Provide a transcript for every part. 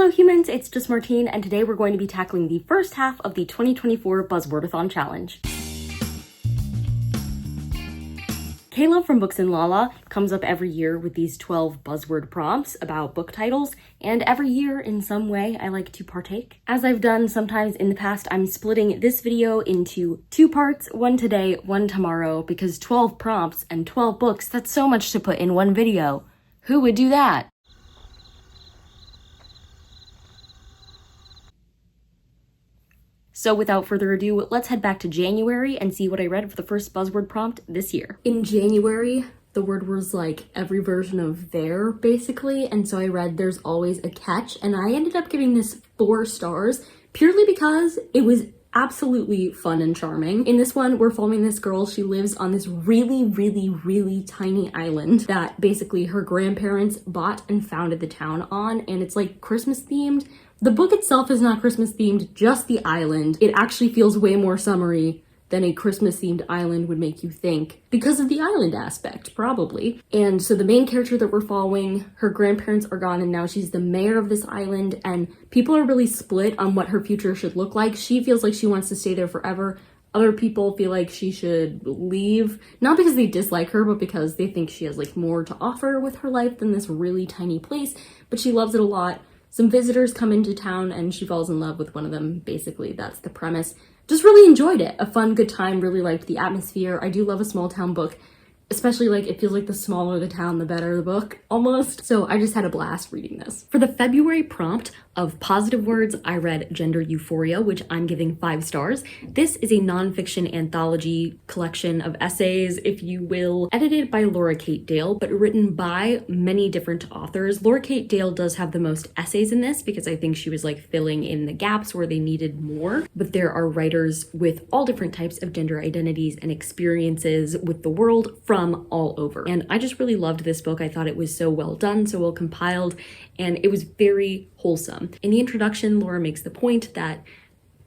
Hello humans, it's just Martine, and today we're going to be tackling the first half of the 2024 Buzzwordathon challenge. Kayla from Books and Lala comes up every year with these 12 buzzword prompts about book titles, and every year in some way I like to partake. As I've done sometimes in the past, I'm splitting this video into 2 parts, one today, one tomorrow, because 12 prompts and 12 books, that's so much to put in one video. Who would do that? So without further ado, let's head back to January and see what I read for the first buzzword prompt this year. In January, the word was like every version of there, basically, and so I read There's Always a Catch, and I ended up giving this 4 stars purely because it was absolutely fun and charming. In this one, we're following this girl. She lives on this really tiny island that basically her grandparents bought and founded the town on, and it's like Christmas themed. The book itself is not Christmas themed, just the island. It actually feels way more summery than a Christmas themed island would make you think, because of the island aspect, probably. And so the main character that we're following, her grandparents are gone and now she's the mayor of this island, and people are really split on what her future should look like. She feels like she wants to stay there forever. Other people feel like she should leave, not because they dislike her, but because they think she has like more to offer with her life than this really tiny place, but she loves it a lot. Some visitors come into town and she falls in love with one of them. Basically, that's the premise. Just really enjoyed it. A fun, good time. Really liked the atmosphere. I do love a small town book, especially like it feels like the smaller the town, the better the book, almost. So I just had a blast reading this. For the February prompt of positive words, I read Gender Euphoria, which I'm giving 5 stars. This is a nonfiction anthology collection of essays, if you will, edited by Laura Kate Dale, but written by many different authors. Laura Kate Dale does have the most essays in this because I think she was like filling in the gaps where they needed more, but there are writers with all different types of gender identities and experiences with the world from all over. And I just really loved this book. I thought it was so well done, so well compiled, and it was very wholesome. In the introduction, Laura makes the point that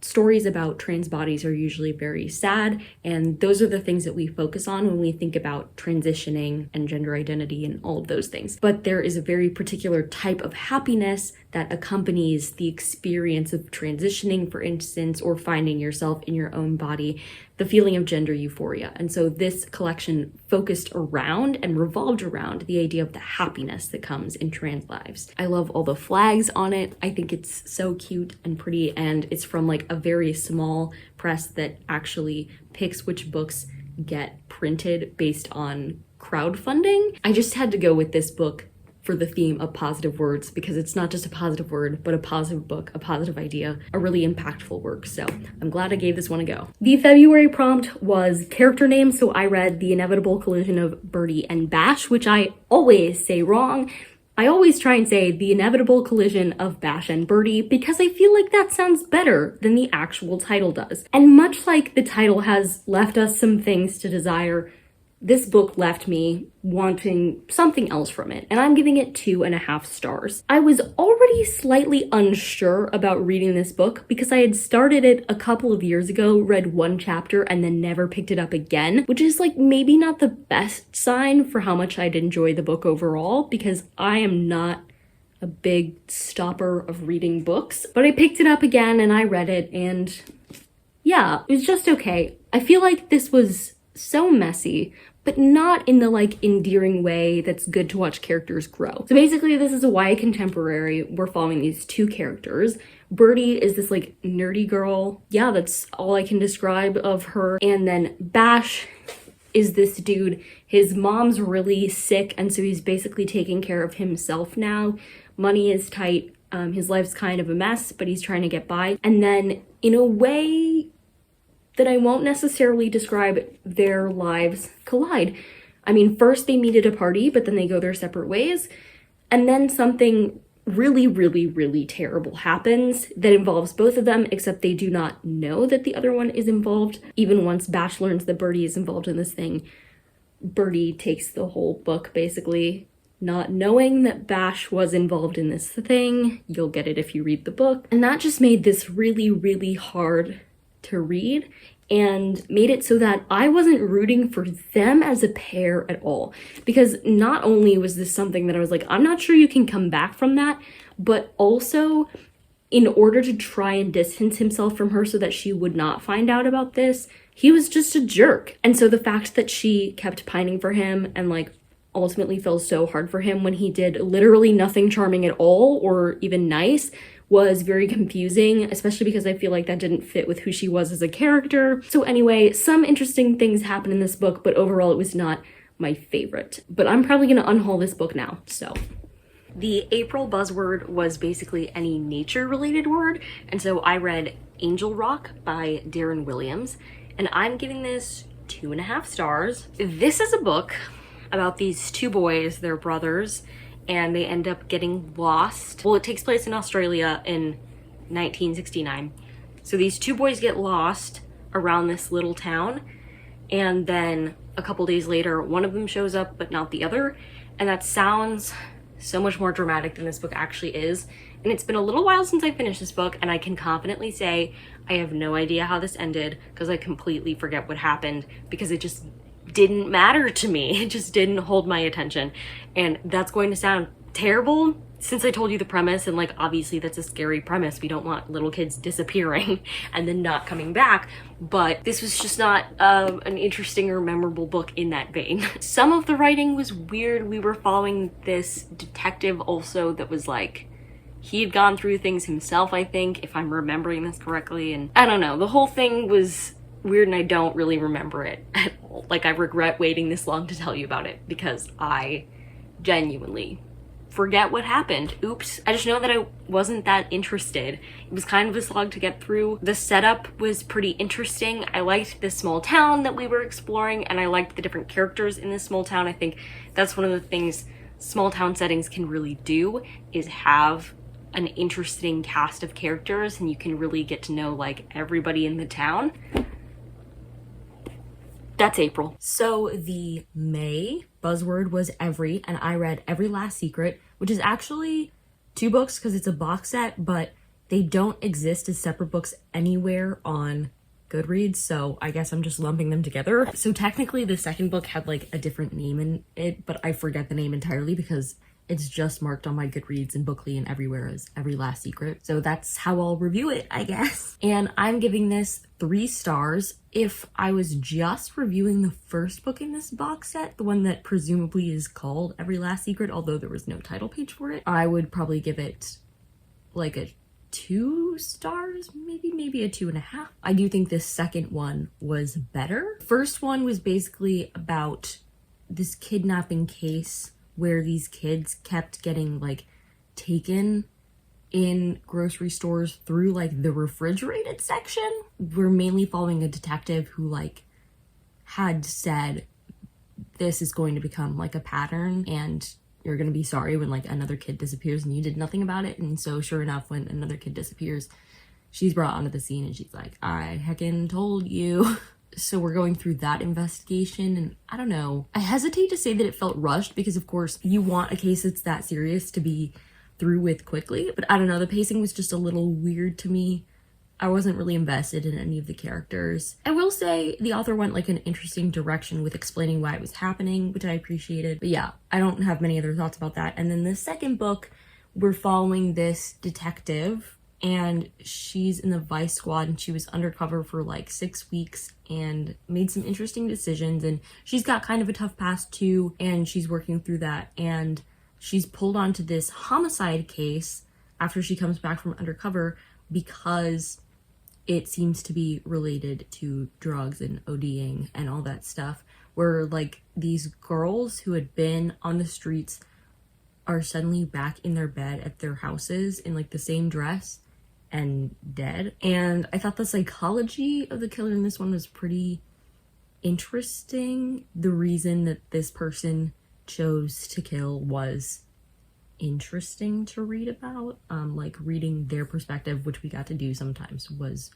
stories about trans bodies are usually very sad, and those are the things that we focus on when we think about transitioning and gender identity and all of those things. But there is a very particular type of happiness that accompanies the experience of transitioning, for instance, or finding yourself in your own body, the feeling of gender euphoria. And so this collection focused around and revolved around the idea of the happiness that comes in trans lives. I love all the flags on it. I think it's so cute and pretty, and it's from like a very small press that actually picks which books get printed based on crowdfunding. I just had to go with this book for the theme of positive words because it's not just a positive word, but a positive book, a positive idea, a really impactful work. So I'm glad I gave this one a go. The February prompt was character names, so I read The Inevitable Collision of Birdie and Bash, which I always say wrong. I always try and say The Inevitable Collision of Bash and Birdie because I feel like that sounds better than the actual title does. And much like the title has left us some things to desire, this book left me wanting something else from it, and I'm giving it 2.5 stars. I was already slightly unsure about reading this book because I had started it a couple of years ago, read 1 chapter, and then never picked it up again, which is like maybe not the best sign for how much I'd enjoy the book overall, because I am not a big stopper of reading books. But I picked it up again and I read it, and yeah, it was just okay. I feel like this was so messy, but not in the like endearing way that's good to watch characters grow. So basically this is a YA contemporary. We're following these 2 characters. Birdie is this like nerdy girl. Yeah, that's all I can describe of her. And then Bash is this dude. His mom's really sick, and so he's basically taking care of himself now. Money is tight. His life's kind of a mess, but he's trying to get by. And then in a way that I won't necessarily describe, their lives collide. I mean, first they meet at a party, but then they go their separate ways. And then something really terrible happens that involves both of them, except they do not know that the other one is involved. Even once Bash learns that Birdie is involved in this thing, Birdie takes the whole book basically, not knowing that Bash was involved in this thing. You'll get it if you read the book. And that just made this really hard to read, and made it so that I wasn't rooting for them as a pair at all. Because not only was this something that I was like, I'm not sure you can come back from that, but also in order to try and distance himself from her so that she would not find out about this, he was just a jerk. And so the fact that she kept pining for him and like ultimately fell so hard for him when he did literally nothing charming at all or even nice was very confusing, especially because I feel like that didn't fit with who she was as a character. So anyway, some interesting things happen in this book, but overall it was not my favorite. But I'm probably gonna unhaul this book now, so. The April buzzword was basically any nature-related word, and so I read Angel Rock by Darren Williams, and I'm giving this 2.5 stars. This is a book about these two boys, they're brothers, and they end up getting lost. Well, it takes place in Australia in 1969. So these two boys get lost around this little town, and then a couple days later, one of them shows up, but not the other, and that sounds so much more dramatic than this book actually is. And it's been a little while since I finished this book, and I can confidently say I have no idea how this ended because I completely forget what happened because it just didn't matter to me. It just didn't hold my attention. And that's going to sound terrible since I told you the premise, and like obviously that's a scary premise. We don't want little kids disappearing and then not coming back, but this was just not an interesting or memorable book in that vein. Some of the writing was weird. We were following this detective also that was like, he had gone through things himself, I think, if I'm remembering this correctly, and I don't know, the whole thing was weird and I don't really remember it at all. Like, I regret waiting this long to tell you about it because I genuinely forget what happened. Oops. I just know that I wasn't that interested. It was kind of a slog to get through. The setup was pretty interesting. I liked the small town that we were exploring, and I liked the different characters in this small town. I think that's one of the things small town settings can really do, is have an interesting cast of characters, and you can really get to know like everybody in the town. That's April. So the May buzzword was Every, and I read Every Last Secret, which is actually 2 books because it's a box set, but they don't exist as separate books anywhere on Goodreads, so I guess I'm just lumping them together. So technically the second book had like a different name in it, but I forget the name entirely because it's just marked on my Goodreads and Bookly and everywhere as Every Last Secret. So that's how I'll review it, I guess. And I'm giving this 3 stars. If I was just reviewing the first book in this box set, the one that presumably is called Every Last Secret, although there was no title page for it, I would probably give it like a 2 stars, maybe a 2.5. I do think this second one was better. First one was basically about this kidnapping case where these kids kept getting like taken in grocery stores through like the refrigerated section. We're mainly following a detective who like had said this is going to become like a pattern and you're gonna be sorry when like another kid disappears and you did nothing about it. And so sure enough, when another kid disappears, she's brought onto the scene and she's like, I heckin' told you. So we're going through that investigation, and I don't know. I hesitate to say that it felt rushed because of course you want a case that's that serious to be through with quickly, but I don't know, the pacing was just a little weird to me. I wasn't really invested in any of the characters. I will say the author went like an interesting direction with explaining why it was happening, which I appreciated. But yeah, I don't have many other thoughts about that. And then the second book, we're following this detective and she's in the Vice Squad and she was undercover for like 6 weeks and made some interesting decisions, and she's got kind of a tough past too, and she's working through that, and she's pulled onto this homicide case after she comes back from undercover because it seems to be related to drugs and ODing and all that stuff, where like these girls who had been on the streets are suddenly back in their bed at their houses in like the same dress and dead. And I thought the psychology of the killer in this one was pretty interesting. The reason that this person chose to kill was interesting to read about. Like reading their perspective, which we got to do sometimes, was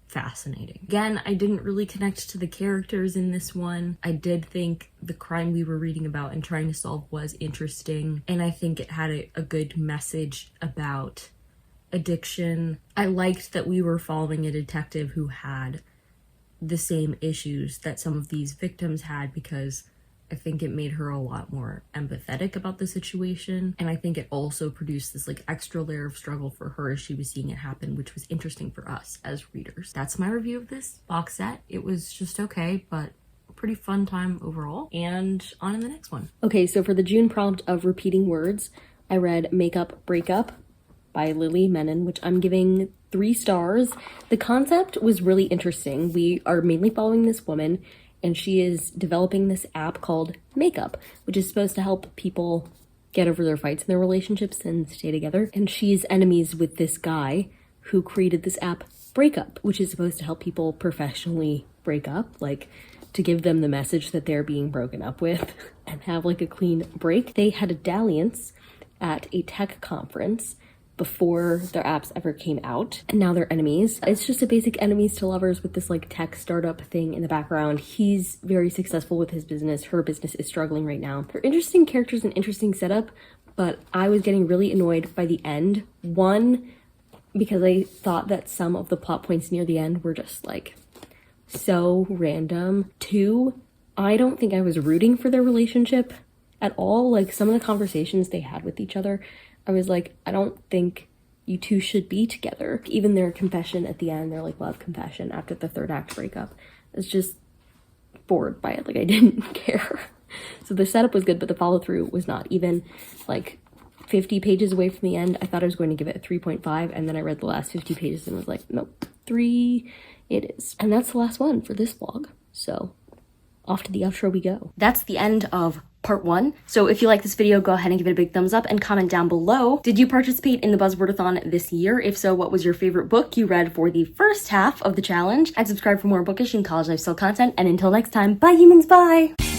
fascinating. Again, I didn't really connect to the characters in this one. I did think the crime we were reading about and trying to solve was interesting, and I think it had a good message about addiction. I liked that we were following a detective who had the same issues that some of these victims had, because I think it made her a lot more empathetic about the situation. And I think it also produced this like extra layer of struggle for her as she was seeing it happen, which was interesting for us as readers. That's my review of this box set. It was just okay, but a pretty fun time overall. And on in the next one. Okay, so for the June prompt of repeating words, I read Makeup Breakup by Lily Menon, which I'm giving 3 stars. The concept was really interesting. We are mainly following this woman, and she is developing this app called Makeup, which is supposed to help people get over their fights in their relationships and stay together. And she's enemies with this guy who created this app Breakup, which is supposed to help people professionally break up, like to give them the message that they're being broken up with and have like a clean break. They had a dalliance at a tech conference before their apps ever came out, and now they're enemies. It's just a basic enemies to lovers with this like tech startup thing in the background. He's very successful with his business. Her business is struggling right now. They're interesting characters and interesting setup, but I was getting really annoyed by the end. One, because I thought that some of the plot points near the end were just like so random. 2, I don't think I was rooting for their relationship at all. Like some of the conversations they had with each other, I was like, I don't think you two should be together. Even their confession at the end, their like love confession after the 3rd act breakup, I was just bored by it. Like I didn't care. So the setup was good, but the follow through was not. Even like 50 pages away from the end, I thought I was going to give it a 3.5, and then I read the last 50 pages and was like, nope, 3 it is. And that's the last one for this vlog. So off to the outro we go. That's the end of part 1. So if you like this video, go ahead and give it a big thumbs up and comment down below. Did you participate in the Buzzwordathon this year? If so, what was your favorite book you read for the first half of the challenge? And subscribe for more bookish and college lifestyle content. And until next time, bye humans, bye!